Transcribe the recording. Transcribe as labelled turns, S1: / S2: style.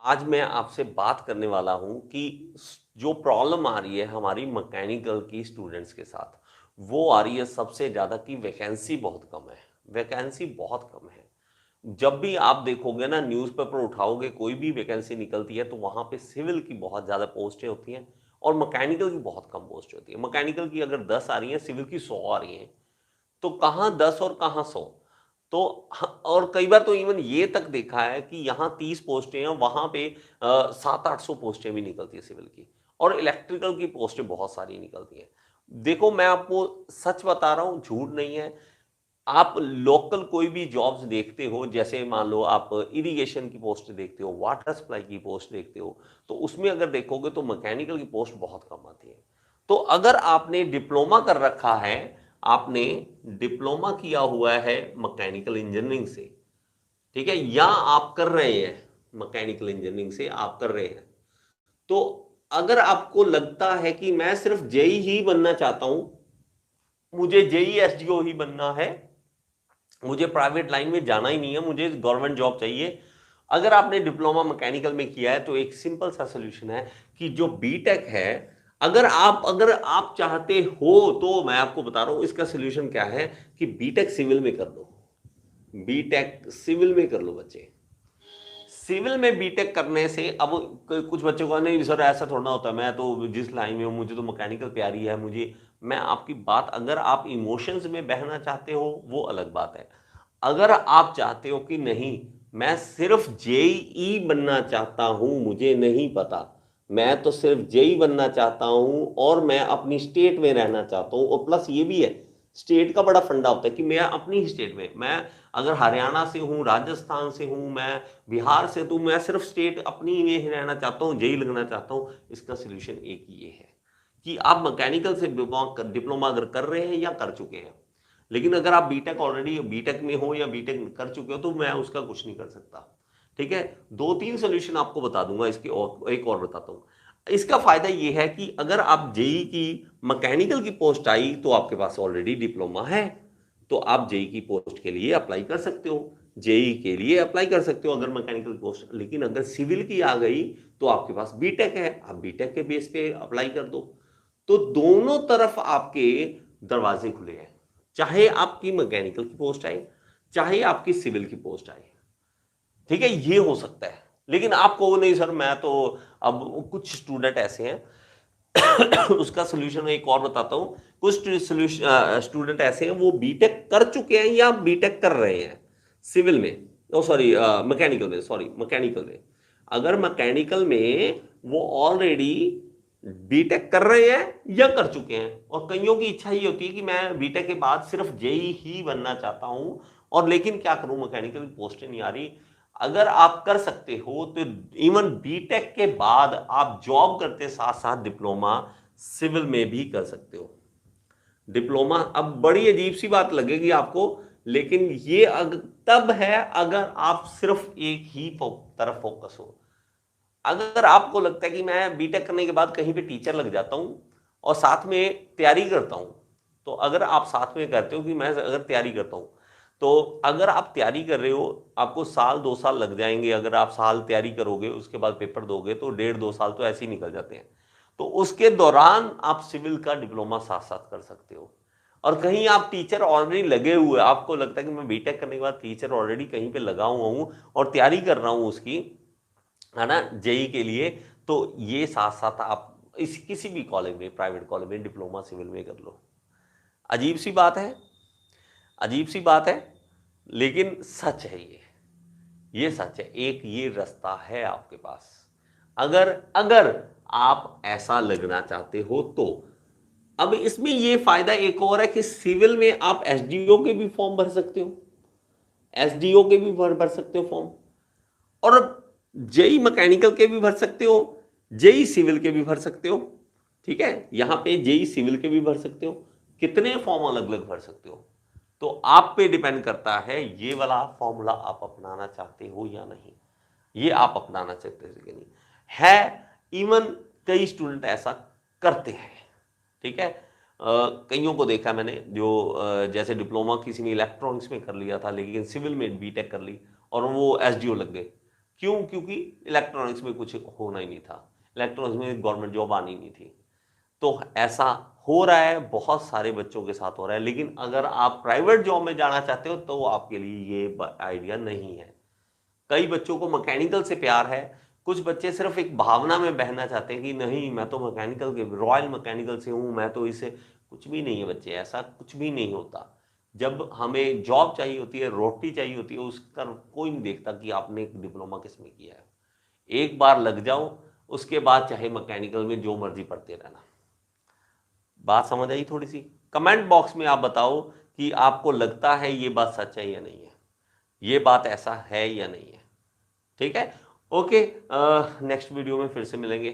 S1: आज मैं आपसे बात करने वाला हूं कि जो प्रॉब्लम आ रही है हमारी मैकेनिकल की स्टूडेंट्स के साथ, वो आ रही है सबसे ज़्यादा कि वैकेंसी बहुत कम है। वैकेंसी बहुत कम है। जब भी आप देखोगे ना, न्यूज़पेपर उठाओगे, कोई भी वैकेंसी निकलती है तो वहां पे सिविल की बहुत ज़्यादा पोस्टें होती हैं और मैकेनिकल की बहुत कम पोस्ट होती है। मैकेनिकल की अगर 10 आ रही हैं, सिविल की 100 आ रही हैं। तो कहाँ 10 और कहाँ 100। तो और कई बार तो इवन ये तक देखा है कि यहाँ 30 पोस्टें हैं, वहां पे 700-800 पोस्टें भी निकलती है सिविल की। और इलेक्ट्रिकल की पोस्टें बहुत सारी निकलती हैं। देखो, मैं आपको सच बता रहा हूँ, झूठ नहीं है। आप लोकल कोई भी जॉब्स देखते हो, जैसे मान लो आप इरिगेशन की पोस्ट देखते हो, वाटर सप्लाई की पोस्ट देखते हो, तो उसमें अगर देखोगे तो मैकेनिकल की पोस्ट बहुत कम आती है। तो अगर आपने डिप्लोमा कर रखा है, आपने डिप्लोमा किया हुआ है मैकेनिकल इंजीनियरिंग से, ठीक है, या आप कर रहे हैं मैकेनिकल इंजीनियरिंग से आप कर रहे हैं, तो अगर आपको लगता है कि मैं सिर्फ जेई ही बनना चाहता हूं, मुझे जेई एसडीओ ही बनना है, मुझे प्राइवेट लाइन में जाना ही नहीं है, मुझे गवर्नमेंट जॉब चाहिए, अगर आपने डिप्लोमा मैकेनिकल में किया है तो एक सिंपल सा सोल्यूशन है कि जो बीटेक है, अगर आप चाहते हो, तो मैं आपको बता रहा हूं इसका सोल्यूशन क्या है कि बीटेक सिविल में कर लो। बीटेक सिविल में कर लो बच्चे। सिविल में बीटेक करने से अब कुछ बच्चों को नहीं सर ऐसा थोड़ा होता है, मैं तो जिस लाइन में हूं मुझे तो मैकेनिकल प्यारी है मुझे। मैं आपकी बात, अगर आप इमोशंस में बहना चाहते हो वो अलग बात है। अगर आप चाहते हो कि नहीं, मैं सिर्फ जेईई बनना चाहता हूं, मुझे नहीं पता, मैं तो सिर्फ जेई बनना चाहता हूं और मैं अपनी स्टेट में रहना चाहता हूं, और प्लस ये भी है, स्टेट का बड़ा फंडा होता है कि मैं अपनी ही स्टेट में, मैं अगर हरियाणा से हूं, राजस्थान से हूं, मैं बिहार से, तो मैं सिर्फ स्टेट अपनी में ही रहना चाहता हूं, जेई लगना चाहता हूं। इसका सोल्यूशन एक ये है कि आप मैकेनिकल से डिप्लोमा अगर कर रहे हैं या कर चुके हैं, लेकिन अगर आप बीटेक ऑलरेडी बीटेक में हो या बीटेक कर चुके हो तो मैं उसका कुछ नहीं कर सकता। ठीक है, दो तीन सोल्यूशन आपको बता दूंगा इसके, और एक और बताता हूं। इसका फायदा यह है कि अगर आप जेई की मैकेनिकल की पोस्ट आई तो आपके पास ऑलरेडी डिप्लोमा है, तो आप जेई की पोस्ट के लिए अप्लाई कर सकते हो, जेई के लिए अप्लाई कर सकते हो अगर मैकेनिकल पोस्ट। लेकिन अगर सिविल की आ गई तो आपके पास बीटेक है, आप बीटेक के बेस पे अप्लाई कर दो। तो दोनों तरफ आपके दरवाजे खुले हैं, चाहे आपकी मैकेनिकल की पोस्ट आए, चाहे आपकी सिविल की पोस्ट आए। ठीक है, ये हो सकता है। लेकिन आप कहो नहीं सर मैं तो, अब कुछ स्टूडेंट ऐसे हैं उसका सोल्यूशन एक और बताता हूं। कुछ स्टूडेंट ऐसे हैं वो बीटेक कर चुके हैं या बीटेक कर रहे हैं सिविल में, ओ सॉरी मैकेनिकल में, सॉरी मैकेनिकल में। अगर मैकेनिकल में वो ऑलरेडी बीटेक कर रहे हैं या कर चुके हैं, और कईयों की इच्छा ये होती है कि मैं बीटेक के बाद सिर्फ जेई ही बनना चाहता हूं, और लेकिन क्या करूं मैकेनिकल पोस्टें नहीं आ रही। अगर आप कर सकते हो तो इवन बीटेक के बाद आप जॉब करते साथ साथ डिप्लोमा सिविल में भी कर सकते हो। डिप्लोमा, अब बड़ी अजीब सी बात लगेगी आपको, लेकिन ये तब है अगर आप सिर्फ एक ही तरफ फोकस हो। अगर आपको लगता है कि मैं बीटेक करने के बाद कहीं पे टीचर लग जाता हूं और साथ में तैयारी करता हूं, तो अगर आप साथ में करते हो कि मैं अगर तैयारी करता हूं, तो अगर आप तैयारी कर रहे हो, आपको साल 2 साल लग जाएंगे। अगर आप साल तैयारी करोगे उसके बाद पेपर दोगे तो 1.5-2 साल तो ऐसे ही निकल जाते हैं। तो उसके दौरान आप सिविल का डिप्लोमा साथ साथ कर सकते हो। और कहीं आप टीचर ऑलरेडी लगे हुए, आपको लगता है कि मैं बीटेक करने के बाद टीचर ऑलरेडी कहीं पे लगा हुआ हूं और तैयारी कर रहा हूं उसकी, है ना, जेई के लिए, तो ये साथ साथ आप इस किसी भी कॉलेज में, प्राइवेट कॉलेज में डिप्लोमा सिविल में कर लो। अजीब सी बात है, अजीब सी बात है, लेकिन सच है ये सच है। एक ये रास्ता है आपके पास, अगर अगर आप ऐसा लगना चाहते हो तो। अब इसमें ये फायदा एक और है कि सिविल में आप एसडीओ के भी फॉर्म भर सकते हो, एसडीओ के भी भर सकते हो फॉर्म, और जेई मैकेनिकल के भी भर सकते हो, जेई सिविल के भी भर सकते हो। ठीक है, यहां पे जेई सिविल के भी भर सकते हो, कितने फॉर्म अलग अलग भर सकते हो। तो आप पे डिपेंड करता है ये वाला फॉर्मूला आप अपनाना चाहते हो या नहीं, ये आप अपनाना चाहते हो कि नहीं है। इवन कई स्टूडेंट ऐसा करते हैं। ठीक है, कईयों को देखा मैंने जो जैसे डिप्लोमा किसी ने इलेक्ट्रॉनिक्स में कर लिया था लेकिन सिविल में बीटेक कर ली और वो एसडीओ लग गए। क्यों? क्योंकि इलेक्ट्रॉनिक्स में कुछ होना ही नहीं था, इलेक्ट्रॉनिक्स में गवर्नमेंट जॉब आनी नहीं थी। तो ऐसा हो रहा है, बहुत सारे बच्चों के साथ हो रहा है। लेकिन अगर आप प्राइवेट जॉब में जाना चाहते हो तो आपके लिए ये आइडिया नहीं है। कई बच्चों को मैकेनिकल से प्यार है, कुछ बच्चे सिर्फ एक भावना में बहना चाहते हैं कि नहीं मैं तो मैकेनिकल के रॉयल मैकेनिकल से हूं, मैं तो इसे, कुछ भी नहीं है बच्चे, ऐसा कुछ भी नहीं होता। जब हमें जॉब चाहिए होती है, रोटी चाहिए होती है, उसका कोई नहीं देखता कि आपने एक डिप्लोमा किसमें किया है। एक बार लग जाओ, उसके बाद चाहे मैकेनिकल में जो मर्जी पढ़ते रहना। बात समझ आई थोड़ी सी? कमेंट बॉक्स में आप बताओ कि आपको लगता है ये बात सच है या नहीं है, ये बात ऐसा है या नहीं है। ठीक है, ओके, नेक्स्ट वीडियो में फिर से मिलेंगे।